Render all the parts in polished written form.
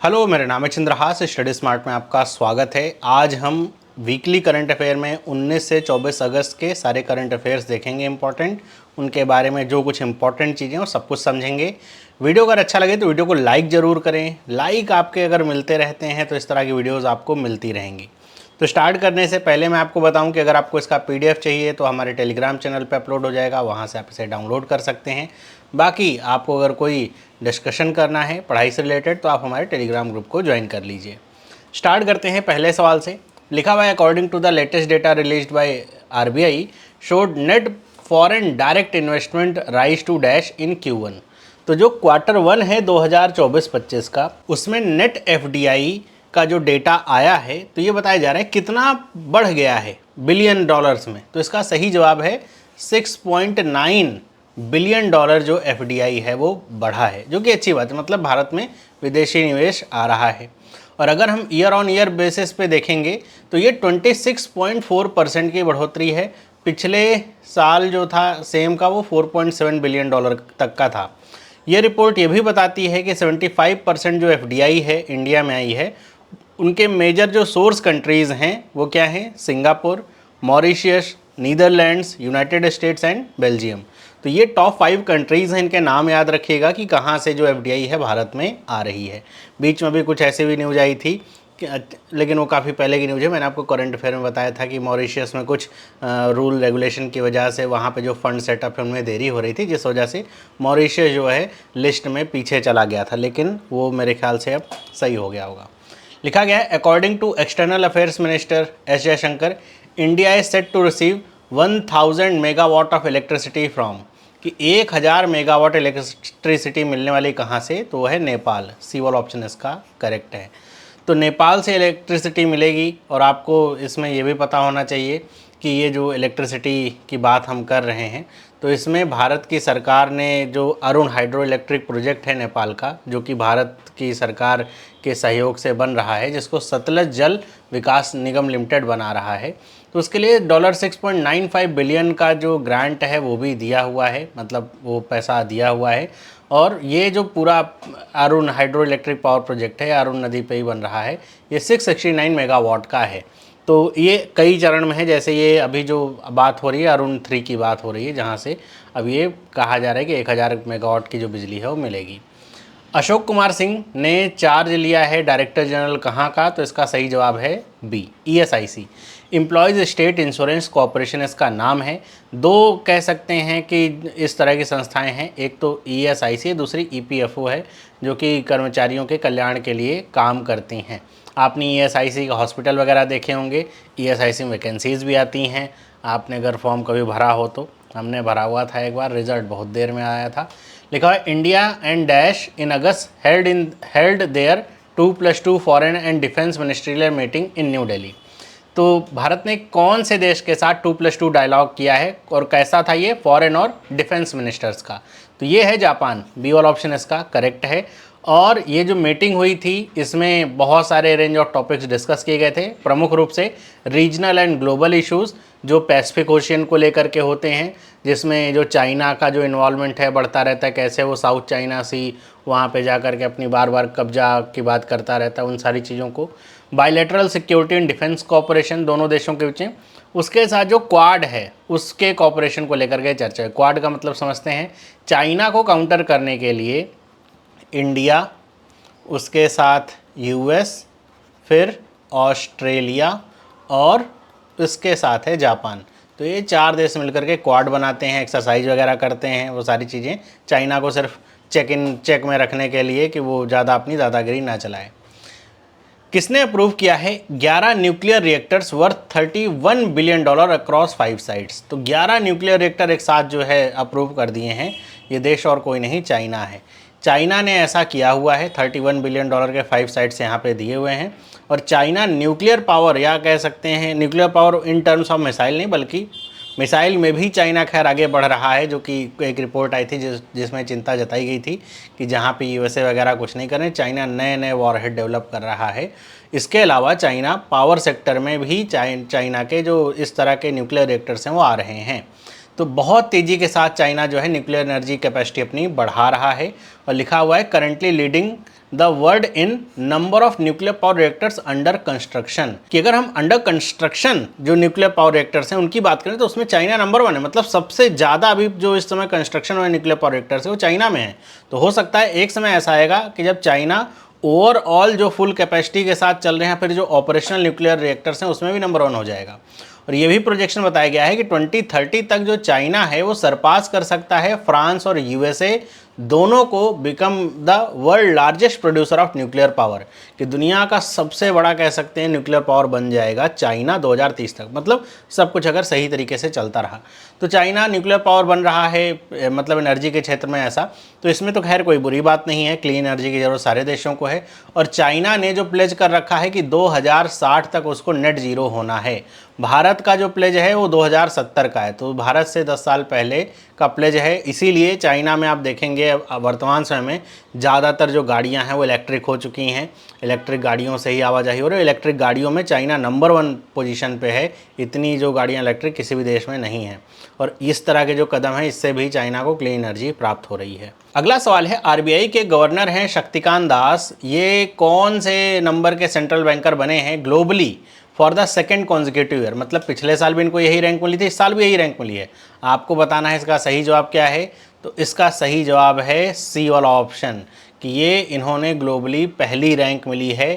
Hello, मेरा नाम है चंद्रहास। स्टडी स्मार्ट में आपका स्वागत है। आज हम वीकली करंट अफेयर में 19 से 24 अगस्त के सारे करंट अफेयर्स देखेंगे इंपॉर्टेंट, उनके बारे में जो कुछ इंपॉर्टेंट चीज़ें और सब कुछ समझेंगे। वीडियो अगर अच्छा लगे तो वीडियो को लाइक ज़रूर करें। लाइक आपके अगर मिलते रहते हैं तो इस तरह की वीडियोज़ आपको मिलती रहेंगी। तो स्टार्ट करने से पहले मैं आपको बताऊं कि अगर आपको इसका पीडीएफ चाहिए तो हमारे टेलीग्राम चैनल पे अपलोड हो जाएगा, वहां से आप इसे डाउनलोड कर सकते हैं। बाकी आपको अगर कोई डिस्कशन करना है पढ़ाई से रिलेटेड तो आप हमारे टेलीग्राम ग्रुप को ज्वाइन कर लीजिए। स्टार्ट करते हैं पहले सवाल से। लिखा हुआ है, according to the latest data released by RBI showed net foreign direct investment rise to dash in Q1। तो जो Q1 है 2024-25 का, उसमें नेट एफडीआई का जो डेटा आया है तो ये बताया जा रहा है कितना बढ़ गया है बिलियन डॉलर्स में। तो इसका सही जवाब है 6.9 बिलियन डॉलर जो एफडीआई है वो बढ़ा है, जो कि अच्छी बात है। मतलब भारत में विदेशी निवेश आ रहा है। और अगर हम ईयर ऑन ईयर बेसिस पे देखेंगे तो ये 26.4% की बढ़ोतरी है। पिछले साल जो था सेम का वो 4.7 बिलियन डॉलर तक का था। ये रिपोर्ट ये भी बताती है कि 75% जो एफडीआई है इंडिया में आई है, उनके मेजर जो सोर्स कंट्रीज़ हैं वो क्या हैं? Singapore, Mauritius, Netherlands, United states and Belgium. तो ये टॉप 5 कंट्रीज़ हैं, इनके नाम याद रखिएगा कि कहाँ से जो एफडीआई है भारत में आ रही है। बीच में भी कुछ ऐसी भी न्यूज़ आई थी लेकिन वो काफ़ी पहले की न्यूज़ है। मैंने आपको करंट अफेयर में बताया था कि मॉरिशियस में कुछ रूल रेगुलेशन की वजह से वहाँ पे जो फंड सेटअप है उनमें देरी हो रही थी, जिस वजह से मॉरिशियस जो है लिस्ट में पीछे चला गया था, लेकिन वो मेरे ख्याल से अब सही हो गया होगा। लिखा गया है, according to external affairs minister S Jaishankar, India is set to receive 1000 megawatt of electricity from, कि 1000 मेगावाट इलेक्ट्रिसिटी मिलने वाली कहाँ से? तो वह है नेपाल। सी वाला ऑप्शन इसका करेक्ट है। तो नेपाल से इलेक्ट्रिसिटी मिलेगी। और आपको इसमें यह भी पता होना चाहिए कि ये जो इलेक्ट्रिसिटी की बात हम कर रहे हैं तो इसमें भारत की सरकार ने जो अरुण हाइड्रो इलेक्ट्रिक प्रोजेक्ट है नेपाल का, जो कि भारत की सरकार के सहयोग से बन रहा है, जिसको सतलज जल विकास निगम लिमिटेड बना रहा है, तो उसके लिए $6.95 बिलियन का जो ग्रांट है वो भी दिया हुआ है, मतलब वो पैसा दिया हुआ है। और ये जो पूरा Arun hydro electric power project है, अरुण नदी पे ही बन रहा है, ये 669 मेगावाट का है। तो ये कई चरण में है। जैसे ये अभी जो बात हो रही है अरुण 3 की बात हो रही है, जहाँ से अब ये कहा जा रहा है कि 1000 मेगावाट की जो बिजली है वो मिलेगी। अशोक कुमार सिंह ने चार्ज लिया है डायरेक्टर जनरल कहाँ का? तो इसका सही जवाब है B, ESIC, employees state insurance corporation इसका नाम है। दो कह सकते हैं कि इस तरह की संस्थाएं हैं, एक तो ईएसआईसी, दूसरी ईपीएफओ है, जो कि कर्मचारियों के कल्याण के लिए काम करती हैं। आपने ईएसआईसी का हॉस्पिटल वगैरह देखे होंगे, ईएसआईसी में वैकेंसीज़ भी आती हैं। आपने अगर फॉर्म कभी भरा हो तो, हमने भरा हुआ था एक बार, रिजल्ट बहुत देर में आया था। लिखा है, India and dash in August held there 2+2 foreign and defence ministerial meeting in new Delhi. तो भारत ने कौन से देश के साथ 2+2 डायलॉग किया है और कैसा था ये? फॉरेन और डिफेंस मिनिस्टर्स का। तो ये है जापान। बी वाला ऑप्शन इसका करेक्ट है। और ये जो मीटिंग हुई थी इसमें बहुत सारे रेंज ऑफ टॉपिक्स डिस्कस किए गए थे, प्रमुख रूप से रीजनल एंड ग्लोबल इश्यूज़ जो पैसिफिक ओशियन को लेकर के होते हैं, जिसमें जो चाइना का जो इन्वॉल्वमेंट है बढ़ता रहता है, कैसे वो साउथ चाइना सी वहाँ पे जा कर के अपनी बार बार कब्जा की बात करता रहता है, उन सारी चीज़ों को। Bilateral security and defence cooperation दोनों देशों के बीच, उसके साथ जो क्वाड है उसके कॉपरेशन को लेकर के चर्चा है। क्वाड का मतलब समझते हैं, चाइना को काउंटर करने के लिए इंडिया, उसके साथ यूएस, फिर ऑस्ट्रेलिया और इसके साथ है जापान। तो ये 4 देश मिलकर के क्वाड बनाते हैं, एक्सरसाइज वगैरह करते हैं, वो सारी चीज़ें चाइना को सिर्फ चेक में रखने के लिए कि वो ज़्यादा अपनी दादागिरी ना चलाए। किसने अप्रूव किया है 11 nuclear reactors worth $31 billion across 5 sites? तो 11 न्यूक्लियर रिएक्टर एक साथ जो है अप्रूव कर दिए हैं। ये देश और कोई नहीं, चाइना है। चाइना ने ऐसा किया हुआ है, $31 बिलियन के 5 साइट्स यहाँ पे दिए हुए हैं। और चाइना न्यूक्लियर पावर, या कह सकते हैं nuclear power in terms of missile नहीं, बल्कि मिसाइल में भी चाइना खैर आगे बढ़ रहा है, जो कि एक रिपोर्ट आई थी जिसमें चिंता जताई गई थी कि जहाँ पे यूएसए वगैरह कुछ नहीं कर रहे, चाइना नए नए वॉरहेड डेवलप कर रहा है। इसके अलावा चाइना पावर सेक्टर में भी चाइना के जो इस तरह के न्यूक्लियर रिएक्टर्स हैं वो आ रहे हैं। तो बहुत तेज़ी के साथ चाइना जो है न्यूक्लियर एनर्जी कैपेसिटी अपनी बढ़ा रहा है, और लिखा हुआ है currently leading the world in number of nuclear power reactors under construction, कि अगर हम अंडर कंस्ट्रक्शन जो न्यूक्लियर पावर रिएक्टर्स हैं उनकी बात करें तो उसमें चाइना नंबर 1 है। मतलब सबसे ज़्यादा अभी जो इस समय कंस्ट्रक्शन वाले न्यूक्लियर पावर रिएक्टर्स है वो चाइना में है। तो हो सकता है एक समय ऐसा आएगा कि जब चाइना ओवरऑल जो फुल कैपेसिटी के साथ चल रहे हैं फिर जो ऑपरेशनल न्यूक्लियर रिएक्टर्स हैं उसमें भी नंबर 1 हो जाएगा। और ये भी प्रोजेक्शन बताया गया है कि 2030 तक जो चाइना है वो सरपास कर सकता है फ्रांस और यूएसए दोनों को become the world largest producer of nuclear power, कि दुनिया का सबसे बड़ा कह सकते हैं न्यूक्लियर पावर बन जाएगा चाइना 2030 तक। मतलब सब कुछ अगर सही तरीके से चलता रहा तो चाइना न्यूक्लियर पावर बन रहा है, मतलब एनर्जी के क्षेत्र में ऐसा, तो इसमें तो खैर कोई बुरी बात नहीं है। क्लीन एनर्जी की जरूरत सारे देशों को है, और चाइना ने जो प्लेज कर रखा है कि 2060 तक उसको नेट जीरो होना है। भारत का जो प्लेज है वो 2070 का है, तो भारत से 10 साल पहले का प्लेज है। इसीलिए चाइना में आप देखेंगे वर्तमान समय में ज़्यादातर जो गाड़ियां हैं वो इलेक्ट्रिक हो चुकी हैं, इलेक्ट्रिक गाड़ियों से ही आवाजाही हो रही है। इलेक्ट्रिक गाड़ियों में चाइना नंबर 1 पोजीशन पे है, इतनी जो गाड़ियां इलेक्ट्रिक किसी भी देश में नहीं हैं। और इस तरह के जो कदम हैं इससे भी चाइना को क्लीन एनर्जी प्राप्त हो रही है। अगला सवाल है, आरबीआई के गवर्नर हैं शक्तिकांत दास, ये कौन से नंबर के सेंट्रल बैंकर बने हैं globally for the second consecutive year. मतलब पिछले साल भी इनको यही रैंक मिली थी, इस साल भी यही रैंक मिली है। आपको बताना है इसका सही जवाब क्या है। तो इसका सही जवाब है सी वाला ऑप्शन, कि ये इन्होंने ग्लोबली पहली रैंक मिली है,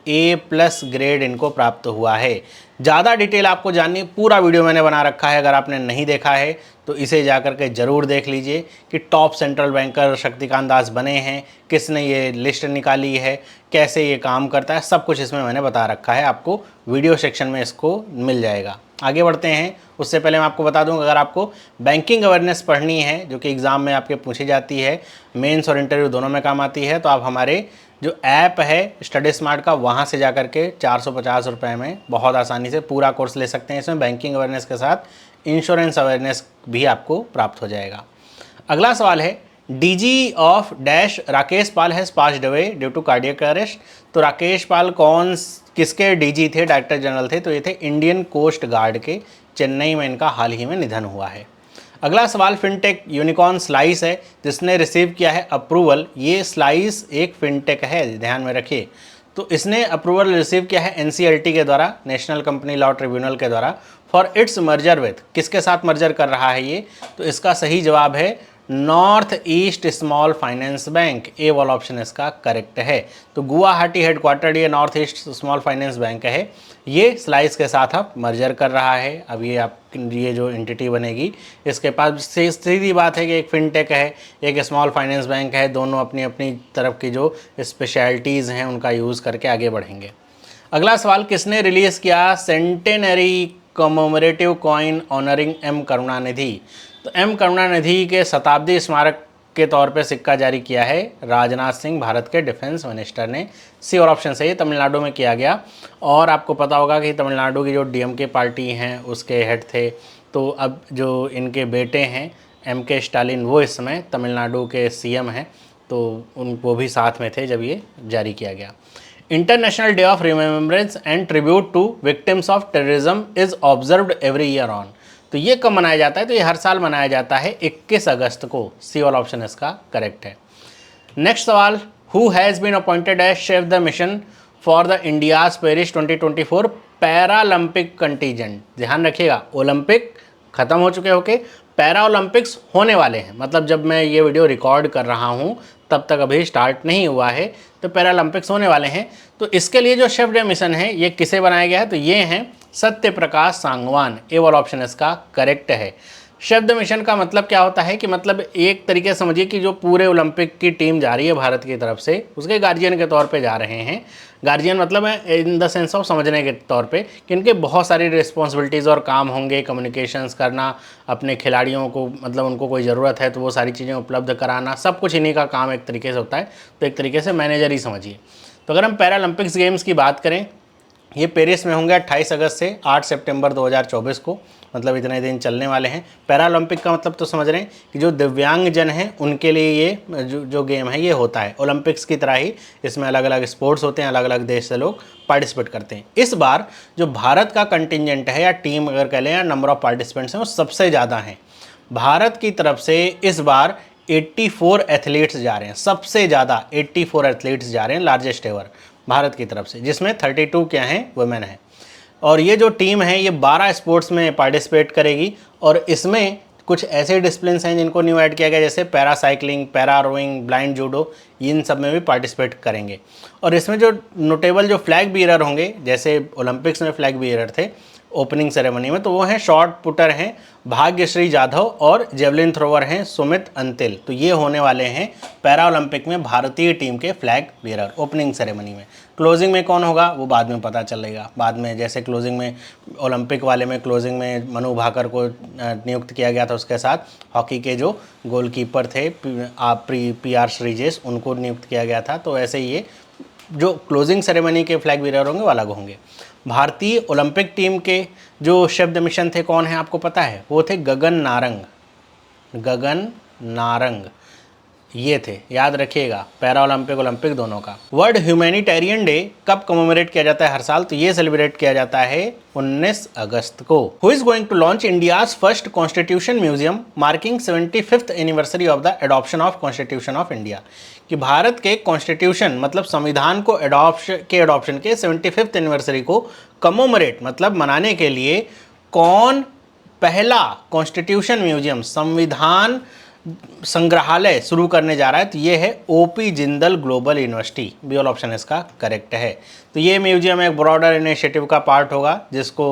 A+ ग्रेड इनको प्राप्त हुआ है। ज़्यादा डिटेल आपको जाननी, पूरा वीडियो मैंने बना रखा है, अगर आपने नहीं देखा है तो इसे जाकर के ज़रूर देख लीजिए कि top central banker Shaktikanta Das बने हैं, किसने ये लिस्ट निकाली है, कैसे ये काम करता है, सब कुछ इसमें मैंने बता रखा है। आपको वीडियो सेक्शन में इसको मिल जाएगा। आगे बढ़ते हैं, उससे पहले मैं आपको बता दूं, अगर आपको बैंकिंग अवेयरनेस पढ़नी है जो कि एग्ज़ाम में आपके पूछी जाती है, मेंस और इंटरव्यू दोनों में काम आती है, तो आप हमारे जो ऐप है स्टडी स्मार्ट का वहाँ से जाकर के 450 रुपये में बहुत आसानी से पूरा कोर्स ले सकते हैं। इसमें बैंकिंग अवेयरनेस के साथ इंश्योरेंस अवेयरनेस भी आपको प्राप्त हो जाएगा। अगला सवाल है, DG of dash Rakesh Pal has passed away due to cardiac arrest. तो राकेश पाल किसके डीजी थे, डायरेक्टर जनरल थे, तो ये थे इंडियन कोस्ट गार्ड के। चेन्नई में इनका हाल ही में निधन हुआ है। अगला सवाल, फिनटेक यूनिकॉर्न स्लाइस है जिसने रिसीव किया है अप्रूवल। ये स्लाइस एक फिनटेक है, ध्यान में रखिए। तो इसने अप्रूवल रिसीव किया है एनसीएलटी के द्वारा, नेशनल कंपनी लॉ ट्रिब्यूनल के द्वारा, फॉर इट्स मर्जर विथ, किसके साथ मर्जर कर रहा है ये। तो इसका सही जवाब है North East Small Finance Bank, A वाला ऑप्शन इसका करेक्ट है। तो गुवाहाटी हेडक्वार्टर्ड ये North East Small Finance Bank है, ये स्लाइस के साथ अब मर्जर कर रहा है। अब ये जो एंटिटी बनेगी इसके पास सीधी बात है कि एक फिनटेक है, एक स्मॉल फाइनेंस बैंक है, दोनों अपनी अपनी तरफ की जो स्पेशलिटीज़ हैं उनका यूज़ करके आगे बढ़ेंगे। अगला सवाल, किसने रिलीज़ किया centenary commemorative coin honouring M Karunanidhi. तो एम करुणानिधि के शताब्दी स्मारक के तौर पे सिक्का जारी किया है राजनाथ सिंह, भारत के डिफेंस मिनिस्टर ने। सी और ऑप्शन सही है, तमिलनाडु में किया गया। और आपको पता होगा कि तमिलनाडु की जो डीएमके पार्टी हैं उसके हेड थे, तो अब जो इनके बेटे हैं एमके स्टालिन वो इस समय तमिलनाडु के सीएम हैं, तो वो भी साथ में थे जब ये जारी किया गया। International day of remembrance and tribute to victims of terrorism is observed every year on. तो ये कब मनाया जाता है, तो ये हर साल मनाया जाता है 21 अगस्त को। सी वाला ऑप्शन इसका करेक्ट है। नेक्स्ट सवाल, who has been appointed as chef de mission for the India's Paris 2024 paralympic contingent. ध्यान रखिएगा, ओलंपिक खत्म हो चुके होके पैरा ओलंपिक्स होने वाले हैं, मतलब जब मैं ये वीडियो रिकॉर्ड कर रहा हूँ तब तक अभी स्टार्ट नहीं हुआ है, तो पैरा ओलंपिक्स होने वाले हैं। तो इसके लिए जो शेफ डे मिशन है ये किसे बनाया गया है, तो ये हैं सत्य प्रकाश सांगवान, ए वाला ऑप्शन इसका करेक्ट है। शब्द मिशन का मतलब क्या होता है कि मतलब एक तरीके से समझिए कि जो पूरे ओलंपिक की टीम जा रही है भारत की तरफ से, उसके गार्जियन के तौर पे जा रहे हैं। गार्जियन मतलब है इन द सेंस ऑफ समझने के तौर पे कि इनके बहुत सारी रिस्पॉन्सिबिलिटीज़ और काम होंगे, कम्युनिकेशंस करना, अपने खिलाड़ियों को मतलब उनको कोई ज़रूरत है तो वो सारी चीज़ें उपलब्ध कराना, सब कुछ इन्हीं का काम एक तरीके से होता है। तो एक तरीके से मैनेजर ही समझिए। तो अगर हम पैरालंपिक्स गेम्स की बात करें, ये पेरिस में होंगे 28 अगस्त से 8 सितंबर 2024 को, मतलब इतने दिन चलने वाले हैं। पैरालंपिक का मतलब तो समझ रहे हैं कि जो दिव्यांगजन हैं उनके लिए ये जो गेम है ये होता है। ओलंपिक्स की तरह ही इसमें अलग अलग स्पोर्ट्स होते हैं, अलग अलग देश से लोग पार्टिसिपेट करते हैं। इस बार जो भारत का कंटिजेंट है या टीम अगर कह लें या नंबर ऑफ पार्टिसिपेंट्स हैं वो सबसे ज़्यादा हैं। भारत की तरफ से इस बार 84 एथलीट्स जा रहे हैं, सबसे ज़्यादा 84 एथलीट्स जा रहे हैं, लार्जेस्ट एवर भारत की तरफ से, जिसमें 32 क्या हैं, वुमेन हैं। और ये जो टीम है ये 12 स्पोर्ट्स में पार्टिसिपेट करेगी और इसमें कुछ ऐसे डिसिप्लिन्स हैं जिनको न्यू ऐड किया गया, जैसे para cycling, para rowing, blind judo, इन सब में भी पार्टिसिपेट करेंगे। और इसमें जो नोटेबल जो फ्लैग बीयरर होंगे, जैसे ओलंपिक्स में फ्लैग बीयरर थे ओपनिंग सेरेमनी में, तो वो हैं शॉर्ट पुटर हैं भाग्यश्री जाधव और जेवलिन थ्रोवर हैं सुमित अंतिल। तो ये होने वाले हैं पैरा ओलंपिक में भारतीय टीम के फ्लैग बीयरर ओपनिंग सेरेमनी में। क्लोजिंग में कौन होगा वो बाद में पता चलेगा, बाद में जैसे क्लोजिंग में ओलंपिक वाले में क्लोजिंग में मनु भाकर को नियुक्त किया गया था, उसके साथ हॉकी के जो गोलकीपर थे PR श्रीजेश, उनको नियुक्त किया गया था। तो ऐसे ये जो क्लोजिंग सेरेमनी के फ्लैग बीयरर होंगे वो अलग होंगे। भारतीय ओलंपिक टीम के जो शब्द मिशन थे कौन है आपको पता है, वो थे गगन नारंग ये थे, याद रखिएगा, पैरा ओलंपिक ओलंपिक दोनों का। वर्ल्ड ह्यूमैनिटेरियन डे कब कमेमोरेट किया जाता है हर साल, तो ये सेलिब्रेट किया जाता है 19 अगस्त को। Who is going to launch India's first constitution museum marking 75th anniversary of the adoption of constitution of India, कि भारत के कॉन्स्टिट्यूशन मतलब संविधान को एडॉप्शन के 75th एनिवर्सरी को कमेमोरेट मतलब मनाने के लिए कौन पहला कॉन्स्टिट्यूशन म्यूजियम संविधान संग्रहालय शुरू करने जा रहा है, तो ये है OP Jindal global university, B वाला ऑप्शन इसका करेक्ट है। तो ये म्यूजियम एक ब्रॉडर इनिशिएटिव का पार्ट होगा जिसको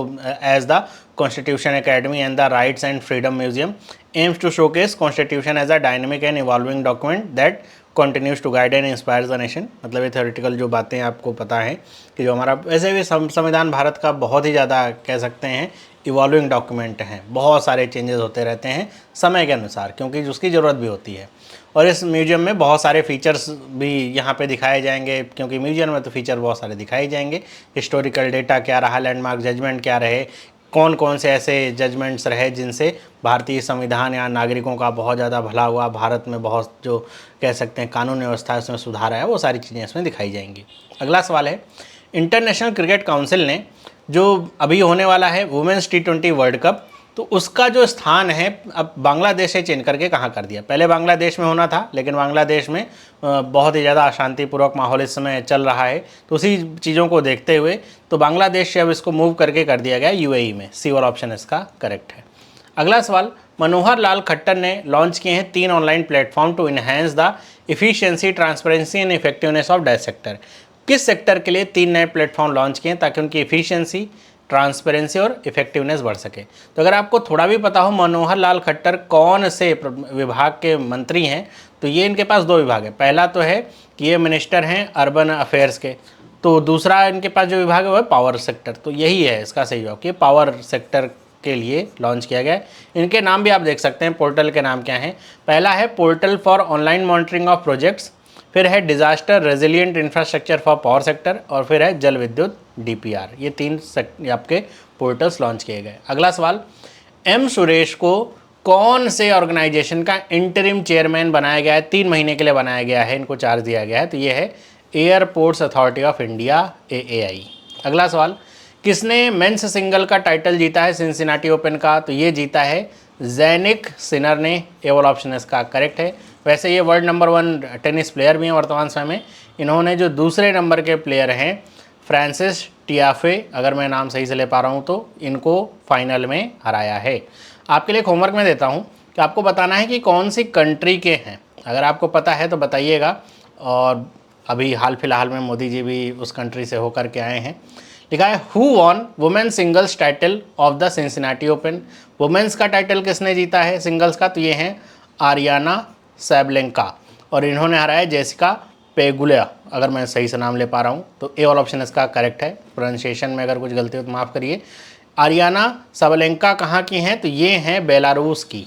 as the constitution academy and the rights and freedom museum aims to showcase constitution as a dynamic and evolving document that continues to guide and inspires the nation. मतलब ये theoretical जो बातें आपको पता है कि जो हमारा वैसे भी संविधान भारत का बहुत ही ज़्यादा कह सकते हैं इवॉल्विंग डॉक्यूमेंट हैं, बहुत सारे चेंजेस होते रहते हैं समय के अनुसार, क्योंकि उसकी ज़रूरत भी होती है। और इस म्यूजियम में बहुत सारे फीचर्स भी यहाँ पे दिखाए जाएंगे, क्योंकि म्यूजियम में तो फीचर बहुत सारे दिखाए जाएंगे। हिस्टोरिकल डेटा क्या रहा, लैंडमार्क जजमेंट क्या रहे, कौन कौन से ऐसे जजमेंट्स रहे जिनसे भारतीय संविधान या नागरिकों का बहुत ज़्यादा भला हुआ, भारत में बहुत जो कह सकते हैं कानून व्यवस्था उसमें सुधार आया, वो सारी चीज़ें इसमें दिखाई जाएंगी। अगला सवाल है, इंटरनेशनल क्रिकेट काउंसिल ने जो अभी होने वाला है वुमेन्स T20 वर्ल्ड कप, तो उसका जो स्थान है अब बांग्लादेश से चेंज करके कहाँ कर दिया। पहले बांग्लादेश में होना था, लेकिन बांग्लादेश में बहुत ही ज़्यादा अशांतिपूर्वक माहौल इस समय चल रहा है, तो उसी चीज़ों को देखते हुए तो बांग्लादेश से अब इसको मूव करके कर दिया गया UAE में। सी वाला ऑप्शन इसका करेक्ट है। अगला सवाल, मनोहर लाल खट्टर ने लॉन्च किए हैं 3 online platform to enhance the efficiency, transparency and effectiveness of dash sector. किस सेक्टर के लिए 3 नए प्लेटफॉर्म लॉन्च किए ताकि उनकी इफिशियंसी, ट्रांसपेरेंसी और इफेक्टिवनेस बढ़ सके। तो अगर आपको थोड़ा भी पता हो मनोहर लाल खट्टर कौन से विभाग के मंत्री हैं, तो ये इनके पास 2 विभाग है। पहला तो है कि ये मिनिस्टर हैं अर्बन अफेयर्स के, तो दूसरा इनके पास जो विभाग है वो है पावर सेक्टर। तो यही है इसका सही जवाब कि पावर सेक्टर के लिए लॉन्च किया गया है। इनके नाम भी आप देख सकते हैं, पोर्टल के नाम क्या हैं। पहला है portal for online monitoring of projects, फिर है disaster resilient infrastructure for power sector, और फिर है जल विद्युत DPR। ये 3 आपके पोर्टल्स लॉन्च किए गए। अगला सवाल, M सुरेश को कौन से ऑर्गेनाइजेशन का इंटरिम चेयरमैन बनाया गया है, 3 महीने के लिए बनाया गया है, इनको चार्ज दिया गया है, तो ये है airports authority of India AAI। अगला सवाल, किसने मेंस सिंगल का टाइटल जीता है सिंसिनाटी ओपन का, तो ये जीता है ज़ैनिक सिनर ने। ए वाला ऑप्शन इसका करेक्ट है। वैसे ये वर्ल्ड नंबर 1 टेनिस प्लेयर भी हैं वर्तमान समय में। इन्होंने जो दूसरे नंबर के प्लेयर हैं फ्रांसिस टियाफे, अगर मैं नाम सही से ले पा रहा हूँ, तो इनको फाइनल में हराया है। आपके लिए एक होमवर्क में देता हूँ कि आपको बताना है कि कौन सी कंट्री के हैं। अगर आपको पता है तो बताइएगा। और अभी हाल फिलहाल में मोदी जी भी उस कंट्री से होकर के आए हैं। लिखा है who won women singles title of the Cincinnati open. Women's का टाइटल किसने जीता है सिंगल्स का, तो ये हैं आरियाना सैबलेंका, और इन्होंने हराया जेसिका पेगुलिया, अगर मैं सही से नाम ले पा रहा हूँ। तो ए वाला ऑप्शन इसका करेक्ट है। प्रोनाउंसिएशन में अगर कुछ गलती हो तो माफ़ करिए। आरियाना सैबलेंका कहाँ की हैं, तो ये हैं बेलारूस की।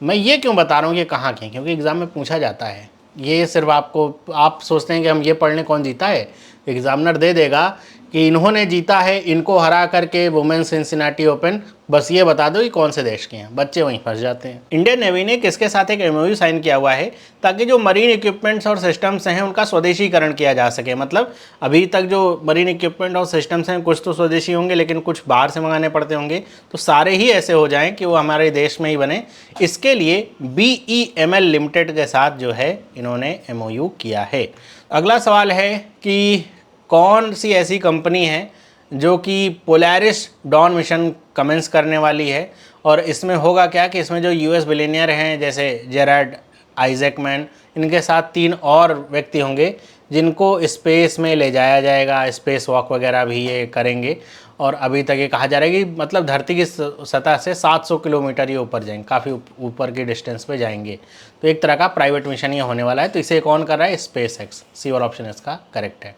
मैं ये क्यों बता रहा हूँ ये कहाँ की हैं, क्योंकि एग्ज़ाम में पूछा जाता है। ये सिर्फ आपको, आप सोचते हैं कि हम ये पढ़ लें कौन जीता है, एग्जामिनर दे देगा कि इन्होंने जीता है, इनको हरा करके वुमेन्स सिंसिनाटी ओपन, बस ये बता दो कि कौन से देश के हैं, बच्चे वहीं फंस जाते हैं। इंडियन नेवी ने किसके साथ एक एमओयू साइन किया हुआ है ताकि जो मरीन इक्विपमेंट्स और सिस्टम्स हैं उनका स्वदेशीकरण किया जा सके। मतलब अभी तक जो मरीन इक्विपमेंट और सिस्टम्स हैं कुछ तो स्वदेशी होंगे लेकिन कुछ बाहर से मंगाने पड़ते होंगे, तो सारे ही ऐसे हो जाएं कि वो हमारे देश में ही बने। इसके लिए BEML लिमिटेड के साथ जो है इन्होंने एमओयू किया है। अगला सवाल है कि कौन सी ऐसी कंपनी है जो कि पोलैरिस डॉन मिशन कमेंस करने वाली है, और इसमें होगा क्या कि इसमें जो यूएस बिलियनियर हैं जैसे जेराड आइजैकमैन, इनके साथ 3 और व्यक्ति होंगे जिनको स्पेस में ले जाया जाएगा, स्पेस वॉक वगैरह भी ये करेंगे। और अभी तक ये कहा जा रहा है कि मतलब धरती की सतह से 700 किलोमीटर ये ऊपर जाएंगे, काफ़ी ऊपर की डिस्टेंस पे जाएंगे। तो एक तरह का प्राइवेट मिशन ये होने वाला है। तो इसे कौन कर रहा है? Space x. सी वाला ऑप्शन इसका करेक्ट है।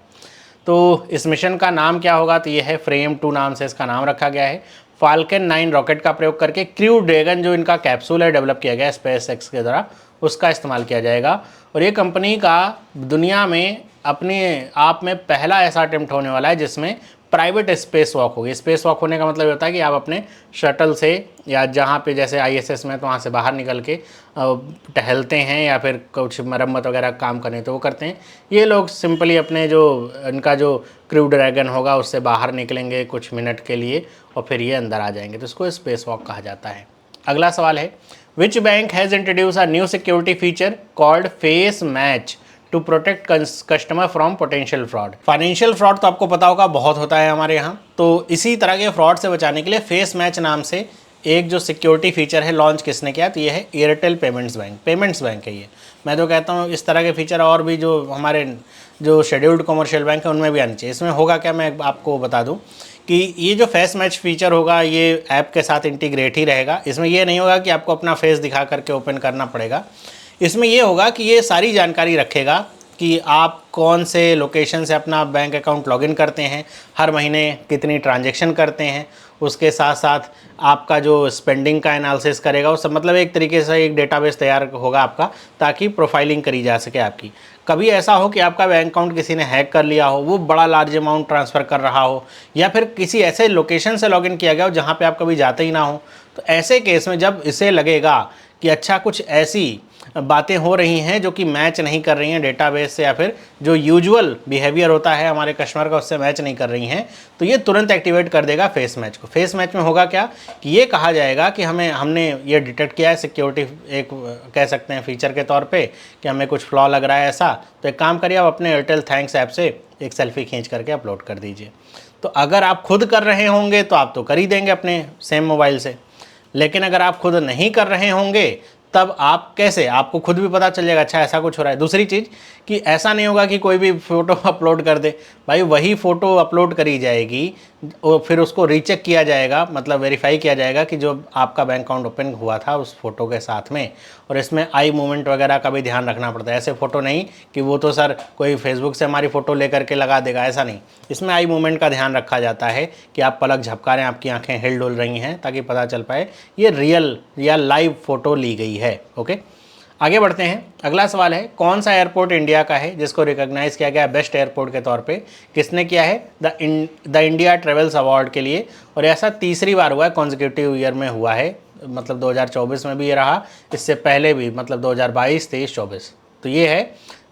तो इस मिशन का नाम क्या होगा? तो ये है फ्रेम 2 नाम से इसका नाम रखा गया है। फाल्कन 9 रॉकेट का प्रयोग करके क्रू ड्रैगन जो इनका कैप्सूल है डेवलप किया गया है स्पेस एक्स के द्वारा, उसका इस्तेमाल किया जाएगा। और ये कंपनी का दुनिया में अपने आप में पहला ऐसा अटेम्प्ट होने वाला है जिसमें प्राइवेट स्पेस वॉक होगी। स्पेस वॉक होने का मतलब ये होता है कि आप अपने शटल से या जहाँ पे जैसे ISS में तो वहाँ से बाहर निकल के टहलते हैं या फिर कुछ मरम्मत वगैरह काम करने तो वो करते हैं। ये लोग सिंपली अपने जो इनका जो क्रू ड्रैगन होगा उससे बाहर निकलेंगे कुछ मिनट के लिए और फिर ये अंदर आ जाएंगे, तो इसको स्पेस वॉक कहा जाता है। अगला सवाल है, which bank has introduced a new security feature called face match to protect customer from potential fraud. Financial fraud तो आपको पता होगा बहुत होता है हमारे यहाँ, तो इसी तरह के फ्रॉड से बचाने के लिए फेस मैच नाम से एक जो सिक्योरिटी फीचर है लॉन्च किसने किया? तो ये है एयरटेल पेमेंट्स बैंक है ये। मैं तो कहता हूँ इस तरह के फीचर और भी जो हमारे जो शेड्यूल्ड कमर्शियल बैंक है उनमें भी आनी चाहिए। इसमें होगा क्या, मैं आपको बता दूँ कि ये जो फेस मैच फीचर होगा ये ऐप के साथ इंटीग्रेट ही रहेगा। इसमें ये नहीं होगा कि आपको अपना फेस दिखा करके ओपन करना पड़ेगा। इसमें ये होगा कि ये सारी जानकारी रखेगा कि आप कौन से लोकेशन से अपना बैंक अकाउंट लॉगिन करते हैं, हर महीने कितनी ट्रांजैक्शन करते हैं, उसके साथ साथ आपका जो स्पेंडिंग का एनालिसिस करेगा वो सब। मतलब एक तरीके से एक डेटाबेस तैयार होगा आपका ताकि प्रोफाइलिंग करी जा सके आपकी। कभी ऐसा हो कि आपका बैंक अकाउंट किसी ने हैक कर लिया हो, वो बड़ा लार्ज अमाउंट ट्रांसफ़र कर रहा हो, या फिर किसी ऐसे लोकेशन से लॉगिन किया गया हो जहाँ पे आप कभी जाते ही ना हो, तो ऐसे केस में जब इसे लगेगा कि अच्छा कुछ ऐसी बातें हो रही हैं जो कि मैच नहीं कर रही हैं डेटाबेस से या फिर जो यूजुअल बिहेवियर होता है हमारे कस्टमर का उससे मैच नहीं कर रही हैं, तो ये तुरंत एक्टिवेट कर देगा फेस मैच को। फेस मैच में होगा क्या कि ये कहा जाएगा कि हमने ये डिटेक्ट किया है सिक्योरिटी एक कह सकते हैं फीचर के तौर पे कि हमें कुछ फ्लॉ लग रहा है ऐसा, तो एक काम करिए आप अपने एयरटेल थैंक्स ऐप से एक सेल्फी खींच करके अपलोड कर दीजिए। तो अगर आप खुद कर रहे होंगे तो आप तो कर ही देंगे अपने सेम मोबाइल से, लेकिन अगर आप खुद नहीं कर रहे होंगे तब आप कैसे, आपको खुद भी पता चल जाएगा अच्छा ऐसा कुछ हो रहा है। दूसरी चीज़ कि ऐसा नहीं होगा कि कोई भी फ़ोटो अपलोड कर दे, भाई वही फ़ोटो अपलोड करी जाएगी और फिर उसको रीचेक किया जाएगा, मतलब वेरीफाई किया जाएगा कि जो आपका बैंक अकाउंट ओपन हुआ था उस फोटो के साथ में। और इसमें आई मूवमेंट वगैरह का भी ध्यान रखना पड़ता है। ऐसे फ़ोटो नहीं कि वो तो सर कोई फेसबुक से हमारी फ़ोटो ले करके लगा देगा, ऐसा नहीं। इसमें आई मूवमेंट का ध्यान रखा जाता है कि आप पलक झपका रहे हैं, आपकी आँखें हिल डुल रही हैं, ताकि पता चल पाए ये रियल या लाइव फ़ोटो ली गई है। ओके, आगे बढ़ते हैं। अगला सवाल है, कौन सा एयरपोर्ट इंडिया का है जिसको रिकॉग्नाइज किया गया बेस्ट एयरपोर्ट के तौर पे? किसने किया है? द इंडिया ट्रेवल्स अवार्ड के लिए। और ऐसा तीसरी बार हुआ है, कॉन्जिक्यूटिव ईयर में हुआ है, मतलब 2024 में भी ये रहा, इससे पहले भी मतलब 2022, 23, 24। तो ये है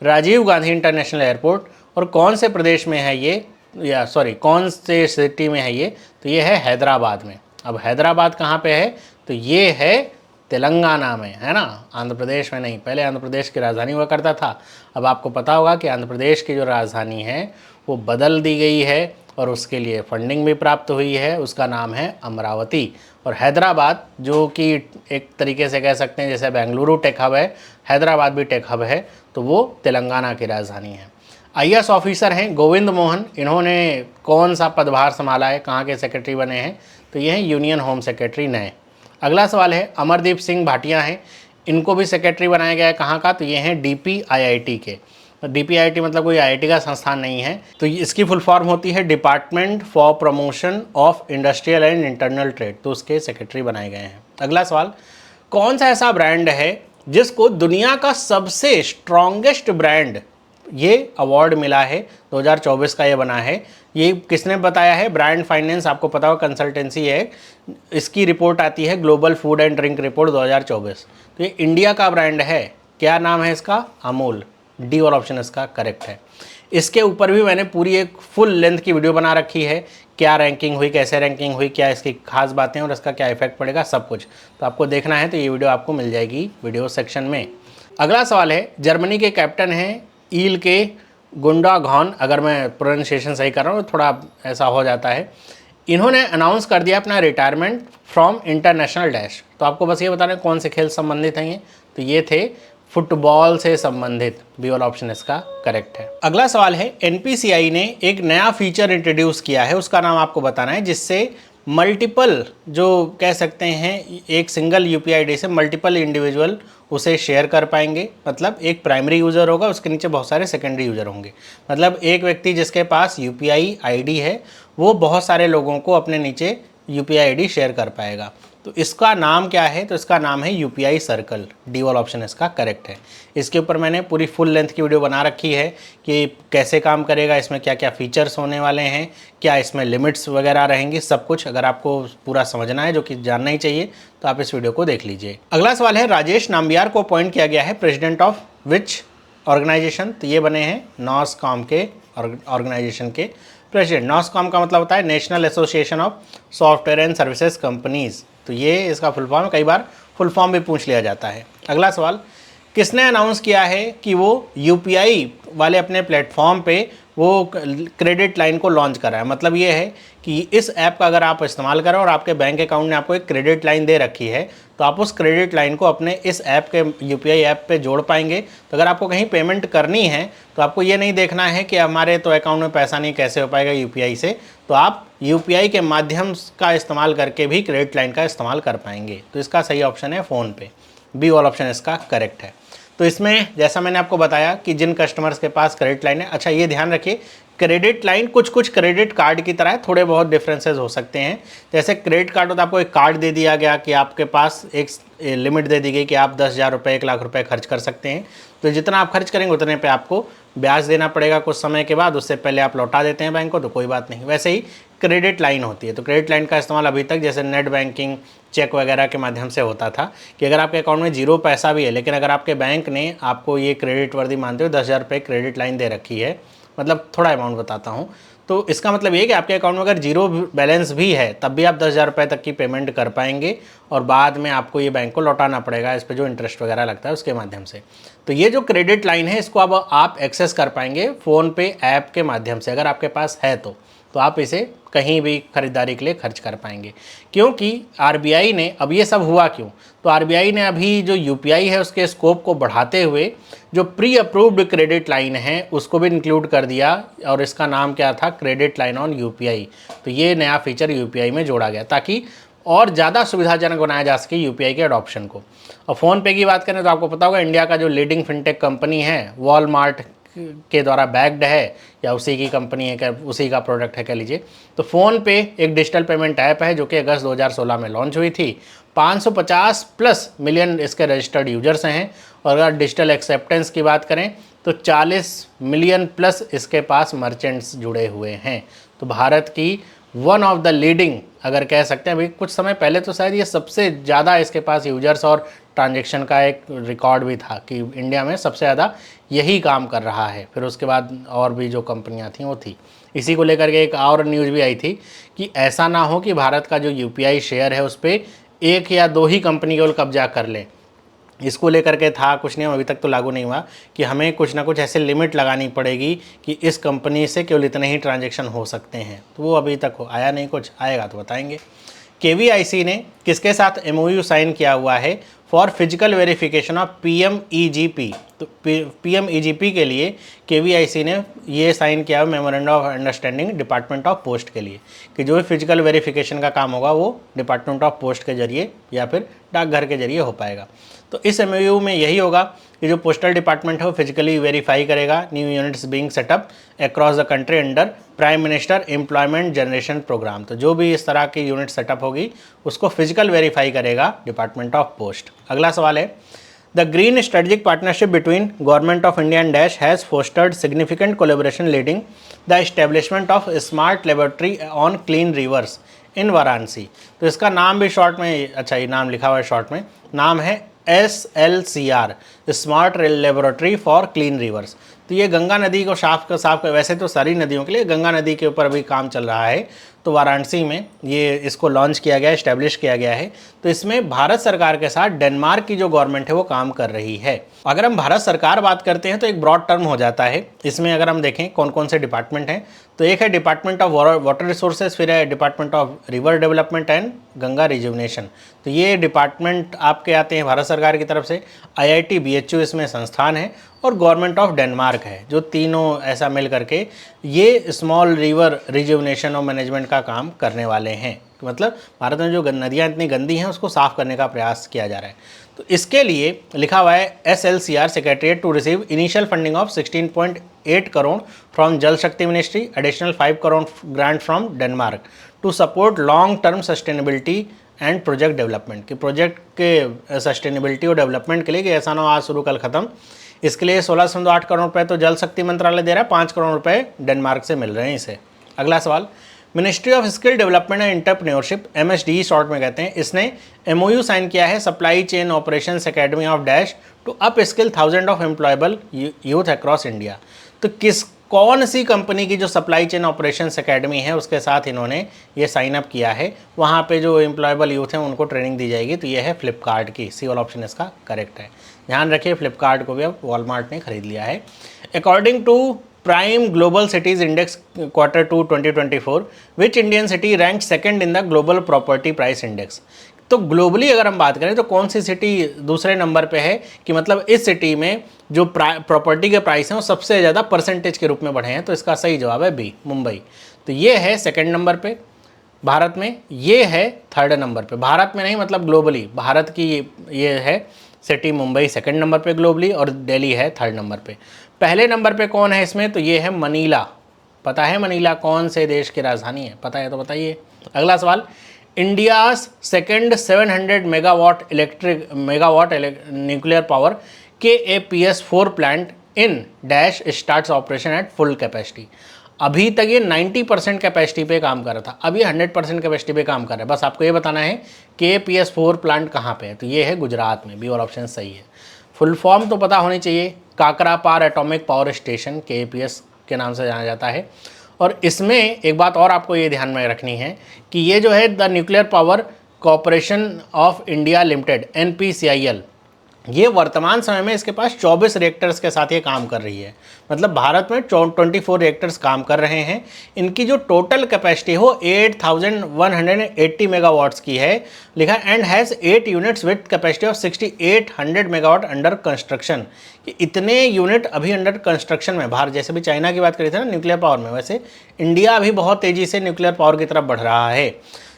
राजीव गांधी इंटरनेशनल एयरपोर्ट। और कौन से प्रदेश में है ये, या सॉरी कौन से सिटी में है ये? तो ये है हैदराबाद में। अब हैदराबाद कहाँ पे है? तो ये है तेलंगाना में, है ना, आंध्र प्रदेश में नहीं। पहले आंध्र प्रदेश की राजधानी हुआ करता था, अब आपको पता होगा कि आंध्र प्रदेश की जो राजधानी है वो बदल दी गई है और उसके लिए फंडिंग भी प्राप्त हुई है, उसका नाम है अमरावती। और हैदराबाद जो कि एक तरीके से कह सकते हैं जैसे बेंगलुरु टेक हब है, हैदराबाद भी टेक हब है, तो वो तेलंगाना की राजधानी है। IAS ऑफिसर हैं गोविंद मोहन, इन्होंने कौन सा पदभार संभाला है, कहाँ के सेक्रेटरी बने हैं? तो ये हैं यूनियन होम सेक्रेटरी नए। अगला सवाल है, अमरदीप सिंह भाटिया हैं, इनको भी सेक्रेटरी बनाया गया है, कहाँ का? तो ये हैं DPIIT के। DPIIT मतलब कोई IIT का संस्थान नहीं है, तो इसकी फुल फॉर्म होती है department for promotion of industrial and internal trade, तो उसके सेक्रेटरी बनाए गए हैं। अगला सवाल, कौन सा ऐसा ब्रांड है जिसको दुनिया का सबसे स्ट्रॉन्गेस्ट ब्रांड ये अवार्ड मिला है, 2024 का ये बना है। ये किसने बताया है? ब्रांड फाइनेंस, आपको पता होगा कंसल्टेंसी है, इसकी रिपोर्ट आती है global food and drink report 2024। तो ये इंडिया का ब्रांड है। क्या नाम है इसका? अमूल। डी वाला ऑप्शन इसका करेक्ट है। इसके ऊपर भी मैंने पूरी एक फुल लेंथ की वीडियो बना रखी है, क्या रैंकिंग हुई, कैसे रैंकिंग हुई, क्या इसकी खास बातें और इसका क्या इफेक्ट पड़ेगा, सब कुछ। तो आपको देखना है तो ये वीडियो आपको मिल जाएगी वीडियो सेक्शन में। अगला सवाल है, जर्मनी के कैप्टन हैं ईल के गुंडाघॉन, अगर मैं प्रोनाउंसिएशन सही कर रहा हूँ, थोड़ा ऐसा हो जाता है। इन्होंने अनाउंस कर दिया अपना रिटायरमेंट फ्रॉम इंटरनेशनल डैश। तो आपको बस ये बताना है कौन से खेल संबंधित हैं ये, तो ये थे फुटबॉल से संबंधित। बी वाला ऑप्शन इसका करेक्ट है। अगला सवाल है, एनपीसीआई ने एक नया फीचर इंट्रोड्यूस किया है, उसका नाम आपको बताना है, जिससे मल्टीपल, जो कह सकते हैं एक सिंगल यूपीआई आईडी से मल्टीपल इंडिविजुअल उसे शेयर कर पाएंगे। मतलब एक प्राइमरी यूज़र होगा, उसके नीचे बहुत सारे सेकेंडरी यूज़र होंगे। मतलब एक व्यक्ति जिसके पास यूपीआई आईडी है वो बहुत सारे लोगों को अपने नीचे यूपीआई आईडी शेयर कर पाएगा। तो इसका नाम क्या है? तो इसका नाम है यूपीआई सर्कल। डी वाला ऑप्शन इसका करेक्ट है। इसके ऊपर मैंने पूरी फुल लेंथ की वीडियो बना रखी है कि कैसे काम करेगा, इसमें क्या क्या फीचर्स होने वाले हैं, क्या इसमें लिमिट्स वगैरह रहेंगी, सब कुछ। अगर आपको पूरा समझना है, जो कि जानना ही चाहिए, तो आप इस वीडियो को देख लीजिए। अगला सवाल है, राजेश नाम्बियार को अपॉइंट किया गया है प्रेसिडेंट ऑफ विच ऑर्गेनाइजेशन? तो ये बने हैं नॉसकॉम के ऑर्गेनाइजेशन के प्रेसिडेंट। नॉसकॉम का मतलब होता है national association of software and services companies. तो ये इसका फुल फॉर्म है, कई बार फुल फॉर्म भी पूछ लिया जाता है। अगला सवाल, किसने अनाउंस किया है कि वो यूपीआई वाले अपने प्लेटफॉर्म पे वो क्रेडिट लाइन को लॉन्च करा है? मतलब ये है कि इस ऐप का अगर आप इस्तेमाल करें और आपके बैंक अकाउंट ने आपको एक क्रेडिट लाइन दे रखी है, तो आप उस क्रेडिट लाइन को अपने इस ऐप के यूपीआई ऐप पे जोड़ पाएंगे। तो अगर आपको कहीं पेमेंट करनी है तो आपको ये नहीं देखना है कि हमारे तो अकाउंट में पैसा नहीं, कैसे हो पाएगा यूपीआई से। तो आप यूपीआई के माध्यम का इस्तेमाल करके भी क्रेडिट लाइन का इस्तेमाल कर पाएंगे। तो इसका सही ऑप्शन है फ़ोनपे। बी वाला ऑप्शन इसका करेक्ट है। तो इसमें जैसा मैंने आपको बताया कि जिन कस्टमर्स के पास क्रेडिट लाइन है, अच्छा ये ध्यान रखिए, क्रेडिट लाइन कुछ क्रेडिट कार्ड की तरह है, थोड़े बहुत डिफरेंसेस हो सकते हैं। जैसे क्रेडिट कार्ड होता है, आपको एक कार्ड दे दिया गया कि आपके पास एक लिमिट दे दी गई कि आप 10,000 रुपये, 1,00,000 रुपये खर्च कर सकते हैं। तो जितना आप खर्च करेंगे उतने पे आपको ब्याज देना पड़ेगा कुछ समय के बाद, उससे पहले आप लौटा देते हैं बैंक को, तो कोई बात नहीं। वैसे ही क्रेडिट लाइन होती है। तो क्रेडिट लाइन का इस्तेमाल अभी तक जैसे नेट बैंकिंग, चेक वगैरह के माध्यम से होता था कि अगर आपके अकाउंट में 0 पैसा भी है, लेकिन अगर आपके बैंक ने आपको ये क्रेडिट वर्दी मानते हुए 10,000 रुपये क्रेडिट लाइन दे रखी है, मतलब थोड़ा अमाउंट बताता हूँ, तो इसका मतलब ये कि आपके अकाउंट में अगर 0 बैलेंस भी है तब भी आप 10,000 रुपये तक की पेमेंट कर पाएंगे और बाद में आपको ये बैंक को लौटाना पड़ेगा, इस पर जो इंटरेस्ट वगैरह लगता है उसके माध्यम से। तो ये जो क्रेडिट लाइन है इसको अब आप एक्सेस कर पाएंगे फ़ोनपे ऐप के माध्यम से, अगर आपके पास है तो आप इसे कहीं भी खरीदारी के लिए खर्च कर पाएंगे। क्योंकि आरबीआई ने, अब ये सब हुआ क्यों? तो आरबीआई ने अभी जो यूपीआई है उसके स्कोप को बढ़ाते हुए जो प्री अप्रूव्ड क्रेडिट लाइन है उसको भी इंक्लूड कर दिया, और इसका नाम क्या था? Credit line on UPI. तो ये नया फीचर यूपीआई में जोड़ा गया ताकि और ज़्यादा सुविधाजनक बनाया जा सके यूपीआई के अडॉप्शन को। और फ़ोनपे की बात करें तो आपको पता होगा इंडिया का जो लीडिंग फिनटेक कंपनी है वॉलमार्ट के द्वारा बैक्ड है, या उसी की कंपनी है, उसी का प्रोडक्ट है कह लीजिए। तो फ़ोनपे एक डिजिटल पेमेंट ऐप है जो कि अगस्त 2016 में लॉन्च हुई थी। 550+ मिलियन इसके रजिस्टर्ड यूजर्स हैं, और अगर डिजिटल एक्सेप्टेंस की बात करें तो 40 मिलियन प्लस इसके पास मर्चेंट्स जुड़े हुए हैं। तो भारत की वन ऑफ द लीडिंग, अगर कह सकते हैं, अभी कुछ समय पहले तो शायद ये सबसे ज़्यादा इसके पास यूजर्स और ट्रांजैक्शन का एक रिकॉर्ड भी था कि इंडिया में सबसे ज़्यादा यही काम कर रहा है। फिर उसके बाद और भी जो कंपनियां थी वो थी। इसी को लेकर के एक और न्यूज़ भी आई थी कि ऐसा ना हो कि भारत का जो यूपीआई शेयर है उस पर 1 या 2 ही कंपनी केवल कब्जा कर ले। इसको लेकर के था कुछ नियम, अभी तक तो लागू नहीं हुआ, कि हमें कुछ ना कुछ ऐसे लिमिट लगानी पड़ेगी कि इस कंपनी से केवल इतने ही ट्रांजैक्शन हो सकते हैं। तो वो अभी तक आया नहीं, कुछ आएगा तो बताएंगे। केवीआईसी ने किसके साथ एमओयू साइन किया हुआ है for physical verification of PMEGP? तो पीएमईजीपी के लिए केवीआईसी ने ये साइन किया हुआ memorandum of understanding department of post के लिए, कि जो भी फिजिकल वेरिफिकेशन का काम होगा वो डिपार्टमेंट ऑफ पोस्ट के जरिए या फिर डाकघर के जरिए हो पाएगा। तो इस एमओयू में यही होगा कि जो पोस्टल डिपार्टमेंट है वो फिजिकली वेरीफाई करेगा new units being set up across the country under prime minister employment generation programme. तो जो भी इस तरह की यूनिट सेटअप होगी उसको फिजिकल वेरीफाई करेगा डिपार्टमेंट ऑफ पोस्ट। अगला सवाल है, the green strategic partnership between government of India and dash has fostered significant collaboration leading the establishment of smart laboratory on clean rivers in Varanasi. तो इसका नाम भी शॉर्ट में, अच्छा ये नाम लिखा हुआ है शॉर्ट में, नाम है SLCR, smart laboratory for clean reverse. तो ये गंगा नदी को साफ कर, वैसे तो सारी नदियों के लिए, गंगा नदी के ऊपर भी काम चल रहा है। तो वाराणसी में ये इसको लॉन्च किया गया है, इस्टेब्लिश किया गया है। तो इसमें भारत सरकार के साथ डेनमार्क की जो गवर्नमेंट है वो काम कर रही है। अगर हम भारत सरकार बात करते हैं तो एक ब्रॉड टर्म हो जाता है। इसमें अगर हम देखें कौन कौन से डिपार्टमेंट हैं, तो एक है डिपार्टमेंट ऑफ वाटर रिसोर्सेज, फिर है department of river development and Ganga rejuvenation. तो ये डिपार्टमेंट आपके आते हैं भारत सरकार की तरफ से। IIT BHU इसमें संस्थान है और गवर्नमेंट ऑफ डेनमार्क है, जो तीनों ऐसा मिल करके ये स्मॉल रिवर रिजुवनेशन और मैनेजमेंट का काम करने वाले हैं। मतलब भारत में जो नदियाँ इतनी गंदी हैं उसको साफ़ करने का प्रयास किया जा रहा है। तो इसके लिए लिखा हुआ है SLCR secretariat to receive initial funding of 16.8 crore from Jal Shakti ministry, additional 5 crore grant from Denmark to support long term sustainability and project development. कि प्रोजेक्ट के सस्टेनेबिलिटी और डेवलपमेंट के लिए, कि ऐसा ना हो आज शुरू कल ख़त्म, इसके लिए 16.8 करोड़ रुपये तो जल शक्ति मंत्रालय दे रहा है, 5 करोड़ रुपये डेनमार्क से मिल रहे हैं इसे। अगला सवाल, ministry of skill development and entrepreneurship MSDE short में कहते हैं, इसने MOU साइन किया है supply chain operations academy of dash to upskill 1000 of employable youth across India. तो कौन सी कंपनी की जो सप्लाई चेन ऑपरेशंस एकेडमी है उसके साथ इन्होंने ये साइन अप किया है, वहाँ पे जो एम्प्लॉयबल यूथ हैं उनको ट्रेनिंग दी जाएगी। तो ये है फ्लिपकार्ट की, सी वाला ऑप्शन इसका करेक्ट है। ध्यान रखिए फ्लिपकार्ट को भी अब वॉलमार्ट ने खरीद लिया है। According to prime global cities index Q2 2024 which Indian city rank second in the global property price index. तो ग्लोबली अगर हम बात करें तो कौन सी सिटी दूसरे नंबर पे है, कि मतलब इस सिटी में जो प्रॉपर्टी के प्राइस हैं वो सबसे ज़्यादा परसेंटेज के रूप में बढ़े हैं। तो इसका सही जवाब है बी, मुंबई। तो ये है सेकंड नंबर पे भारत में, ये है थर्ड नंबर पे, भारत में नहीं मतलब ग्लोबली, भारत की ये है सिटी मुंबई सेकंड नंबर पे ग्लोबली और दिल्ली है थर्ड नंबर पे। पहले नंबर पे कौन है इसमें, तो ये है मनीला। पता है मनीला कौन से देश की राजधानी है, पता है तो बताइए। अगला सवाल, India's second 700 megawatt nuclear power KAPS 4 plant in dash starts operation at full capacity. अभी तक ये 90% कैपेसिटी पे काम कर रहा था, अब ये 100% कैपेसिटी पे काम कर रहा है। बस आपको ये बताना है KAPS 4 प्लांट कहाँ पे है, तो ये है गुजरात में, बी और ऑप्शन सही है। फुल फॉर्म तो पता होनी चाहिए, Kakrapar atomic power station KAPS के नाम से जाना जाता है। और इसमें एक बात और आपको ये ध्यान में रखनी है कि ये जो है the nuclear power corporation of India limited NPCIL, ये वर्तमान समय में इसके पास 24 रिएक्टर्स के साथ ये काम कर रही है। मतलब भारत में 24 रिएक्टर्स काम कर रहे हैं। इनकी जो टोटल कैपेसिटी है वो 8180 मेगावाट्स की है, लिखा and has 8 units with capacity of 6800 megawatt under construction. कि इतने यूनिट अभी अंडर कंस्ट्रक्शन में, बाहर जैसे भी चाइना की बात करी थी ना न्यूक्लियर पावर में, वैसे इंडिया अभी बहुत तेज़ी से न्यूक्लियर पावर की तरफ बढ़ रहा है।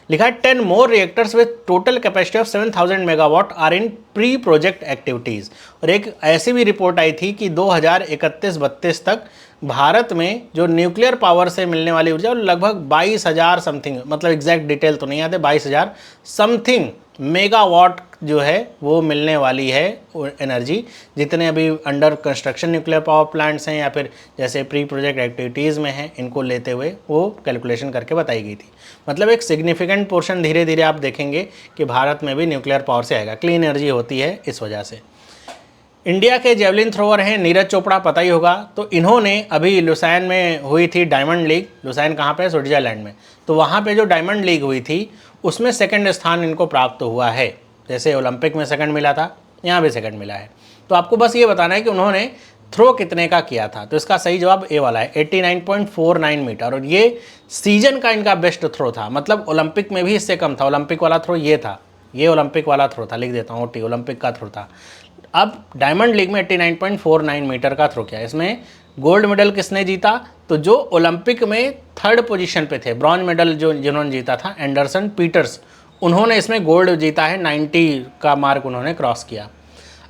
लिखा है 10 more reactors with total capacity of 7000 megawatt are in pre project activities. और एक ऐसी भी रिपोर्ट आई थी कि 2031-32 तक भारत में जो न्यूक्लियर पावर से मिलने वाली ऊर्जा लगभग 22,000 समथिंग, मतलब एग्जैक्ट डिटेल तो नहीं आते, 22,000 समथिंग मेगावाट जो है वो मिलने वाली है एनर्जी। जितने अभी under construction nuclear power plants हैं या फिर जैसे प्री प्रोजेक्ट एक्टिविटीज़ में हैं, इनको लेते हुए वो कैलकुलेशन करके बताई गई थी। मतलब एक सिग्निफिकेंट पोर्शन धीरे धीरे आप देखेंगे कि भारत में भी न्यूक्लियर पावर से आएगा, क्लीन एनर्जी होती है इस वजह से। इंडिया के जेवलिन थ्रोअर हैं नीरज चोपड़ा, पता ही होगा। तो इन्होंने अभी लुसाइन में हुई थी डायमंड लीग, लुसाइन कहाँ पे है, स्विट्जरलैंड में। तो वहाँ पे जो डायमंड लीग हुई थी उसमें सेकंड स्थान इनको प्राप्त हुआ है। जैसे ओलंपिक में सेकंड मिला था, यहाँ भी सेकंड मिला है। तो आपको बस ये बताना है कि उन्होंने थ्रो कितने का किया था। तो इसका सही जवाब ए वाला है, 89.49 मीटर। और ये सीजन का इनका बेस्ट थ्रो था, मतलब ओलंपिक में भी इससे कम था। ओलंपिक वाला थ्रो ये था, ये ओलंपिक वाला थ्रो था, लिख देता हूँ OT, ओलंपिक का थ्रो था। अब डायमंड लीग में 89.49 मीटर का थ्रो किया। इसमें गोल्ड मेडल किसने जीता, तो जो ओलंपिक में थर्ड पोजीशन पे थे, ब्रॉन्ज मेडल जो जिन्होंने जीता था एंडरसन पीटर्स, उन्होंने इसमें गोल्ड जीता है, 90 का मार्क उन्होंने क्रॉस किया।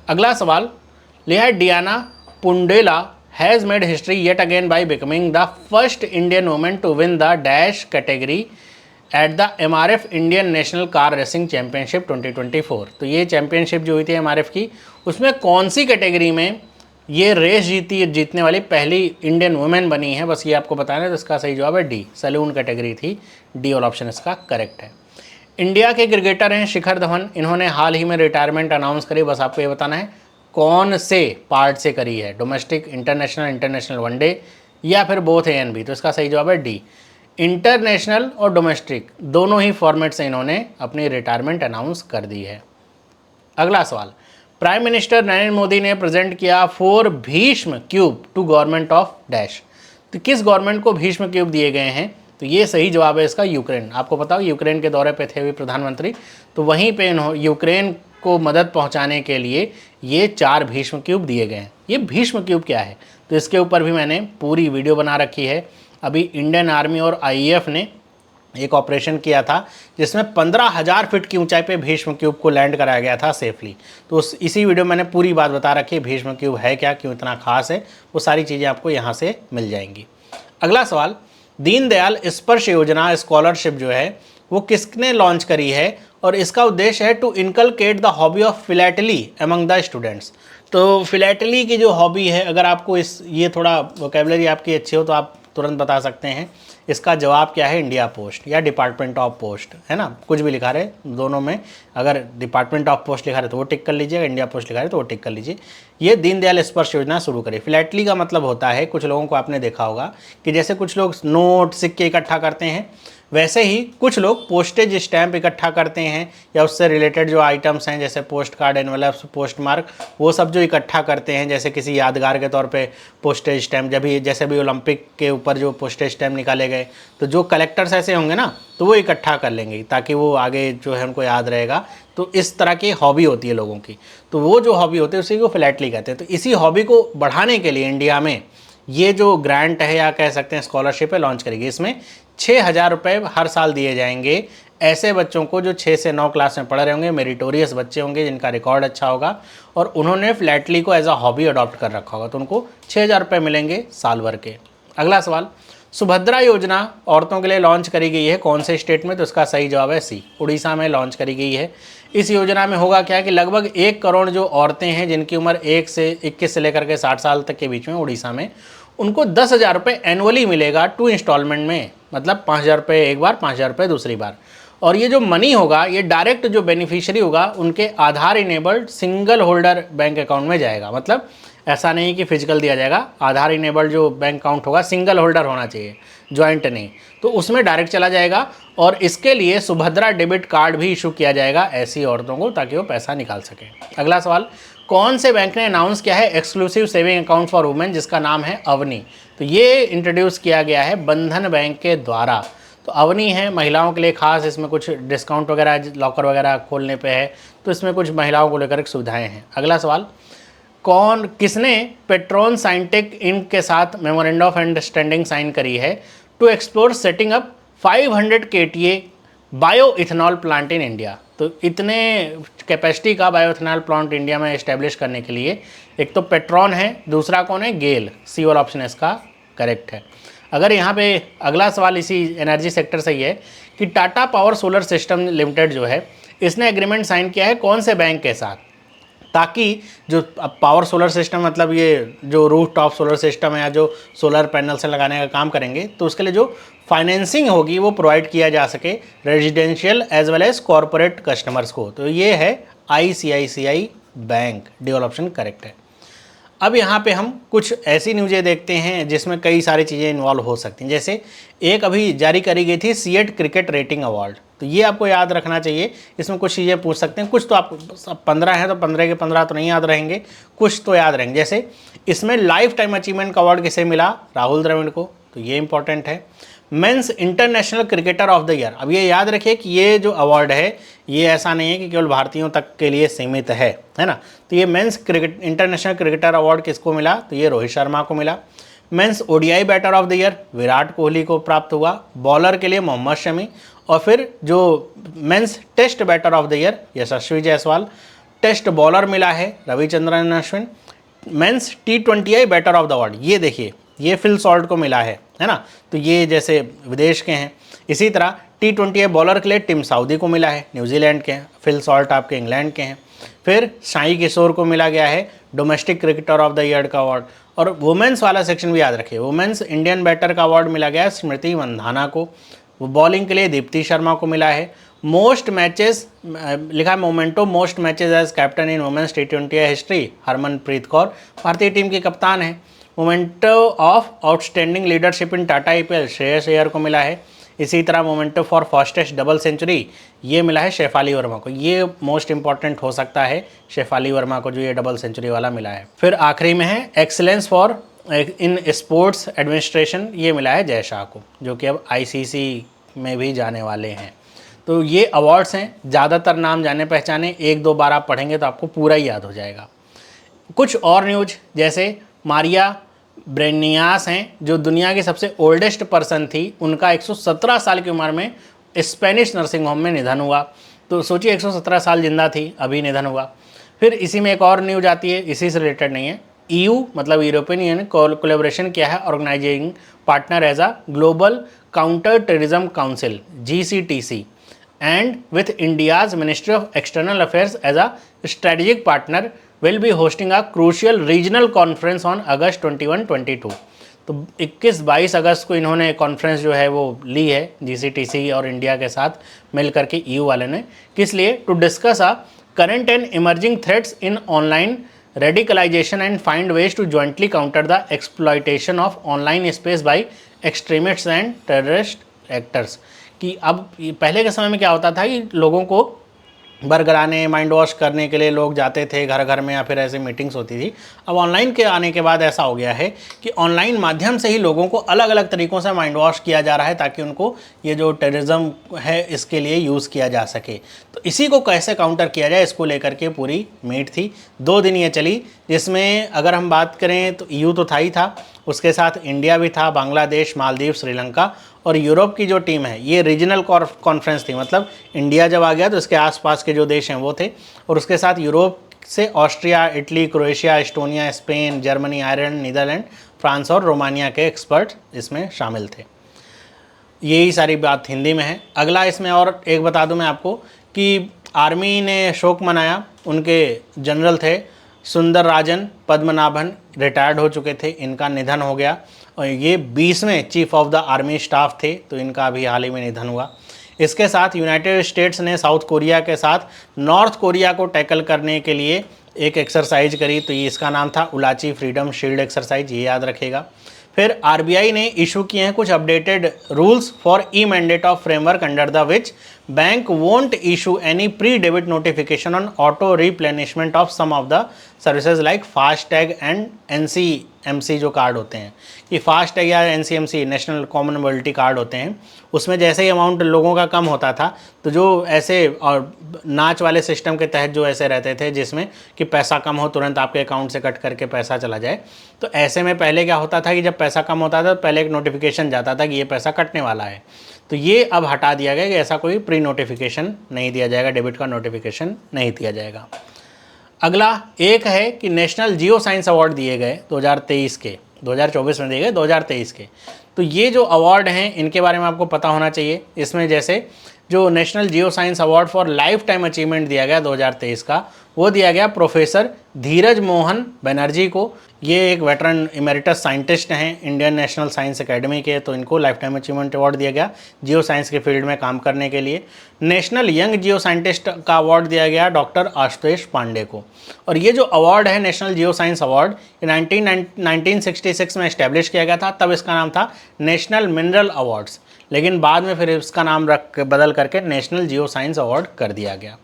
अगला सवाल, लिया है Diana Pundole has made history yet again by becoming the first Indian women to win the dash category at the MRF Indian national car racing championship 2024। तो ये चैंपियनशिप जो हुई थी MRF की, उसमें कौन सी कैटेगरी में ये रेस जीतने वाली पहली इंडियन वुमेन बनी है, बस ये आपको बताना है। तो इसका सही जवाब है डी, सैलून कैटेगरी थी, डी वाला ऑप्शन इसका करेक्ट है। इंडिया के क्रिकेटर हैं शिखर धवन, इन्होंने हाल ही में रिटायरमेंट अनाउंस करी, बस आपको ये बताना है कौन से पार्ट से करी है, डोमेस्टिक, इंटरनेशनल वनडे या फिर बोथ ए एंड बी। तो इसका सही जवाब है डी, इंटरनेशनल और डोमेस्टिक दोनों ही फॉर्मेट से इन्होंने अपनी रिटायरमेंट अनाउंस कर दी है। अगला सवाल, प्राइम मिनिस्टर नरेंद्र मोदी ने प्रेजेंट किया 4 Bhishma cube two government of dash. तो किस गवर्नमेंट को भीष्म क्यूब दिए गए हैं? तो ये सही जवाब है इसका यूक्रेन। आपको पता हो यूक्रेन के दौरे पे थे अभी प्रधानमंत्री, तो वहीं पे यूक्रेन को मदद पहुंचाने के लिए ये 4 भीष्म क्यूब दिए गए हैं। ये भीष्म क्यूब क्या है? तो इसके ऊपर भी मैंने पूरी वीडियो बना रखी है। अभी इंडियन आर्मी और IAF ने एक ऑपरेशन किया था जिसमें 15,000 फीट की ऊंचाई पे भीष्म क्यूब को लैंड कराया गया था सेफली। तो इसी वीडियो में मैंने पूरी बात बता रखी है, भीष्म क्यूब है क्या, क्यों इतना खास है, वो सारी चीज़ें आपको यहाँ से मिल जाएंगी। अगला सवाल, दीनदयाल स्पर्श योजना स्कॉलरशिप जो है वो किसने लॉन्च करी है और इसका उद्देश्य है to inculcate the hobby of philately among the students. तो फिलैटली की जो हॉबी है, अगर आपको ये थोड़ा वोकेबलरी आपकी अच्छी हो तो आप तुरंत बता सकते हैं। इसका जवाब क्या है? इंडिया पोस्ट या डिपार्टमेंट ऑफ पोस्ट, है ना, कुछ भी लिखा रहे दोनों में। अगर डिपार्टमेंट ऑफ पोस्ट लिखा रहे तो वो टिक कर लीजिएगा, इंडिया पोस्ट लिखा रहे तो वो टिक कर लीजिए। ये दीनदयाल स्पर्श योजना शुरू करें। फिलैटली का मतलब होता है, कुछ लोगों को आपने देखा होगा कि जैसे कुछ लोग नोट सिक्के इकट्ठा करते हैं, वैसे ही कुछ लोग पोस्टेज स्टैंप इकट्ठा करते हैं या उससे रिलेटेड जो आइटम्स हैं जैसे post card, envelopes, post mark, वो सब जो इकट्ठा करते हैं जैसे किसी यादगार के तौर पे पोस्टेज स्टैंप। जब भी जैसे भी ओलंपिक के ऊपर जो पोस्टेज स्टैंप निकाले गए, तो जो कलेक्टर्स ऐसे होंगे ना, तो वो इकट्ठा कर लेंगे ताकि वो आगे जो है उनको याद रहेगा। तो इस तरह की हॉबी होती है लोगों की, तो वो जो हॉबी होती है उसी को फिलैटली कहते हैं। तो इसी हॉबी को बढ़ाने के लिए इंडिया में ये जो ग्रांट है या कह सकते हैं स्कॉलरशिप है लॉन्च करेगी। इसमें 6,000 रुपये हर साल दिए जाएंगे ऐसे बच्चों को जो 6 से 9 क्लास में पढ़ रहे होंगे, मेरिटोरियस बच्चे होंगे जिनका रिकॉर्ड अच्छा होगा और उन्होंने फ्लैटली को एज अ हॉबी अडॉप्ट कर रखा होगा, तो उनको 6,000 रुपये मिलेंगे साल भर के। अगला सवाल, सुभद्रा योजना औरतों के लिए लॉन्च करी गई है कौन से स्टेट में? तो इसका सही जवाब है सी, उड़ीसा में लॉन्च करी गई है। इस योजना में होगा क्या कि लगभग 1 करोड़ जो औरतें हैं जिनकी उम्र 21 से लेकर के 60 साल तक के बीच में उड़ीसा में, उनको 10,000 रुपये एनुअली मिलेगा 2 इंस्टॉलमेंट में, मतलब 5,000 रुपये एक बार, 5,000 रुपये दूसरी बार। और ये जो मनी होगा ये डायरेक्ट जो बेनिफिशियरी होगा उनके Aadhaar enabled single holder bank account में जाएगा। मतलब ऐसा नहीं कि फिजिकल दिया जाएगा, आधार इनेबल्ड जो बैंक अकाउंट होगा सिंगल होल्डर होना चाहिए, ज्वाइंट नहीं, तो उसमें डायरेक्ट चला जाएगा। और इसके लिए सुभद्रा डेबिट कार्ड भी इशू किया जाएगा ऐसी औरतों को ताकि वो पैसा निकाल सकें। अगला सवाल, कौन से बैंक ने अनाउंस किया है exclusive saving account for women जिसका नाम है अवनी? तो ये इंट्रोड्यूस किया गया है बंधन बैंक के द्वारा। तो अवनी है महिलाओं के लिए खास, इसमें कुछ डिस्काउंट वगैरह लॉकर वगैरह खोलने पे है, तो इसमें कुछ महिलाओं को लेकर सुविधाएं हैं। अगला सवाल, किसने पेट्रोन साइंटेक इंक के साथ मेमोरेंडम ऑफ अंडरस्टैंडिंग साइन करी है to explore setting up 500 KTA bio ethanol plant in India? तो इतने कैपेसिटी का बायो इथेनॉल प्लांट इंडिया में इस्टेब्लिश करने के लिए एक तो पेट्रोन है, दूसरा कौन है? गेल, सी वाला ऑप्शन इसका करेक्ट है। अगर यहाँ पे अगला सवाल इसी एनर्जी सेक्टर से ही है कि Tata power solar system limited जो है इसने एग्रीमेंट साइन किया है कौन से बैंक के साथ, ताकि जो पावर सोलर सिस्टम मतलब ये जो रूफ टॉप सोलर सिस्टम है या जो सोलर पैनल से लगाने का काम करेंगे तो उसके लिए जो फाइनेंसिंग होगी वो प्रोवाइड किया जा सके residential as well as corporate customers को। तो ये है ICICI बैंक, डी वाला ऑप्शन करेक्ट है। अब यहाँ पे हम कुछ ऐसी न्यूज़ें देखते हैं जिसमें कई सारी चीज़ें इन्वॉल्व हो सकती हैं। जैसे एक अभी जारी करी गई थी सीएट क्रिकेट रेटिंग अवार्ड, तो ये आपको याद रखना चाहिए। इसमें कुछ चीज़ें पूछ सकते हैं, कुछ तो आप 15 हैं तो 15 के 15 तो नहीं याद रहेंगे, कुछ तो याद रहेंगे। जैसे इसमें लाइफ टाइम अचीवमेंट का अवार्ड किसे मिला? राहुल द्रविड़ को, तो ये इंपॉर्टेंट है। Men's international cricketer of the year, अब ये याद रखिए कि ये जो अवार्ड है ये ऐसा नहीं है कि केवल भारतीयों तक के लिए सीमित है ना। तो ये men's cricket international cricketer award किसको मिला? तो ये रोहित शर्मा को मिला। Men's ODI batter of the year Virat Kohli को प्राप्त हुआ। बॉलर के लिए मोहम्मद शमी। और फिर जो men's test batter of the year Yashasvi Jaiswal. Test bowler मिला है Ravichandran Ashwin. Men's T20I batter of the award, ये देखिए ये फिल सॉल्ट को मिला है ना, तो ये जैसे विदेश के हैं। इसी तरह T20 बॉलर के लिए टिम साउदी को मिला है, न्यूजीलैंड के हैं। फिल सॉल्ट आपके इंग्लैंड के हैं। फिर साई किशोर को मिला गया है domestic cricketer of the year का अवार्ड। और वुमेंस वाला सेक्शन भी याद रखिए, वुमेंस इंडियन बैटर का अवार्ड मिला गया है स्मृति मंधाना को। बॉलिंग के लिए दीप्ति शर्मा को मिला है। मोस्ट मैचेस लिखा है memento most matches as captain in women's T20 history, Harmanpreet Kaur भारतीय टीम की कप्तान है। Memento of outstanding leadership in Tata IPL Shreyas Iyer को मिला है। इसी तरह memento for fastest double century ये मिला है शेफाली वर्मा को। ये मोस्ट इंपॉर्टेंट हो सकता है शेफाली वर्मा को, जो ये डबल सेंचुरी वाला मिला है। फिर आखिरी में है excellence for in sports administration, ये मिला है जय शाह को, जो कि अब ICC में भी जाने वाले हैं। तो ये अवार्ड्स हैं, ज़्यादातर नाम जाने पहचाने, एक दो बार आप पढ़ेंगे तो आपको पूरा ही याद हो जाएगा। कुछ और न्यूज, जैसे मारिया ब्रेनियास हैं जो दुनिया की सबसे ओल्डेस्ट पर्सन थी, उनका 117 साल की उम्र में स्पेनिश नर्सिंग होम में निधन हुआ। तो सोचिए 117 साल जिंदा थी, अभी निधन हुआ। फिर इसी में एक और न्यूज आती है, इसी से रिलेटेड नहीं है। EU मतलब यूरोपियन यूनियन कोलेबोरेशन किया है organising partner as a global counter terrorism council GCTC and with India's ministry of external affairs as a strategic partner will be hosting a crucial regional conference on August 21-22। तो 21-22 अगस्त को इन्होंने conference जो है वो ली है GCTC और India के साथ मिल करके EU वाले ने। किस लिए? To discuss a current and emerging threats in online radicalisation and find ways to jointly counter the exploitation of online space by extremists and terrorist actors. कि अब पहले के समय में क्या होता था कि लोगों को बरगराने माइंड वॉश करने के लिए लोग जाते थे घर घर में, या फिर ऐसे मीटिंग्स होती थी। अब ऑनलाइन के आने के बाद ऐसा हो गया है कि ऑनलाइन माध्यम से ही लोगों को अलग अलग तरीक़ों से माइंड वॉश किया जा रहा है, ताकि उनको ये जो टेररिज्म है इसके लिए यूज़ किया जा सके। तो इसी को कैसे काउंटर किया जाए, इसको लेकर के पूरी मीट थी। 2 दिन ये चली, जिसमें अगर हम बात करें तो EU तो था ही था, उसके साथ इंडिया भी था, बांग्लादेश, मालदीव, श्रीलंका और यूरोप की जो टीम है। ये रीजनल कॉन्फ्रेंस थी, मतलब इंडिया जब आ गया तो इसके आसपास के जो देश हैं वो थे, और उसके साथ यूरोप से Austria, Italy, Croatia, Estonia, Spain, Germany, Ireland, Netherland, France और रोमानिया के एक्सपर्ट इसमें शामिल थे। यही सारी बात हिंदी में है। अगला इसमें और एक बता दूं मैं आपको कि आर्मी ने शोक मनाया। उनके जनरल थे सुंदर राजन पद्मनाभन, रिटायर्ड हो चुके थे, इनका निधन हो गया। और ये 20वें chief of the army staff थे, तो इनका अभी हाल ही में निधन हुआ। इसके साथ यूनाइटेड स्टेट्स ने साउथ कोरिया के साथ नॉर्थ कोरिया को टैकल करने के लिए एक एक्सरसाइज करी, तो ये इसका नाम था उलाची फ्रीडम शील्ड एक्सरसाइज, ये याद रखेगा। फिर RBI ने इशू किए हैं कुछ updated rules for e mandate of framework under the which bank won't issue any pre debit notification on auto replenishment of some of the services like FASTag and NCMC जो card होते हैं। कि FASTag या NCMC national common mobility card होते हैं, उसमें जैसे ही amount लोगों का कम होता था, तो जो ऐसे और नाच वाले सिस्टम के तहत जो ऐसे रहते थे जिसमें कि पैसा कम हो तुरंत आपके अकाउंट से कट करके पैसा चला जाए, तो ऐसे में पहले क्या होता था कि जब पैसा कम होता था तो पहले एक नोटिफिकेशन जाता था कि ये पैसा कटने वाला है। तो ये अब हटा दिया गया कि ऐसा कोई प्री नोटिफिकेशन नहीं दिया जाएगा, डेबिट का नोटिफिकेशन नहीं दिया जाएगा। अगला एक है कि नेशनल जियो साइंस अवार्ड दिए गए 2023 के, 2024 में दिए गए 2023 के। तो ये जो अवार्ड हैं इनके बारे में आपको पता होना चाहिए। इसमें जैसे जो national geo science award for life time achievement दिया गया 2023 का, वो दिया गया प्रोफेसर धीरज मोहन बनर्जी को। ये एक वेटरन इमेरिटस साइंटिस्ट हैं इंडियन नेशनल साइंस एकेडमी के, तो इनको लाइफ टाइम अचीवमेंट अवार्ड दिया गया जियो साइंस के फील्ड में काम करने के लिए। नेशनल यंग जियो साइंटिस्ट का अवार्ड दिया गया डॉक्टर आशुतोष पांडे को। और ये जो अवार्ड है नेशनल जियो साइंस अवार्ड, 1966 में इस्टेब्लिश किया गया था, तब इसका नाम था नेशनल मिनरल अवार्ड्स, लेकिन बाद में फिर इसका नाम बदल करके नेशनल जियो साइंस अवार्ड कर दिया गया।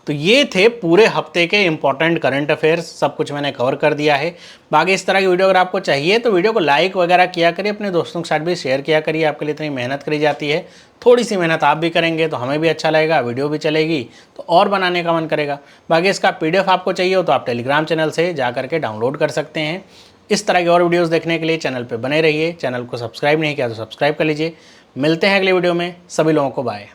तो ये थे पूरे हफ्ते के इंपॉर्टेंट करंट अफेयर्स, सब कुछ मैंने कवर कर दिया है। बाकी इस तरह की वीडियो अगर आपको चाहिए तो वीडियो को लाइक वगैरह किया करिए, अपने दोस्तों के साथ भी शेयर किया करिए। आपके लिए इतनी मेहनत करी जाती है, थोड़ी सी मेहनत आप भी करेंगे तो हमें भी अच्छा लगेगा, वीडियो भी चलेगी तो और बनाने का मन करेगा। बाकी इसका PDF आपको चाहिए हो तो आप टेलीग्राम चैनल से जा करके डाउनलोड कर सकते हैं। इस तरह के और वीडियोस देखने के लिए चैनल पे बने रहिए। चैनल को सब्सक्राइब नहीं किया तो सब्सक्राइब कर लीजिए। मिलते हैं अगले वीडियो में, सभी लोगों को बाय।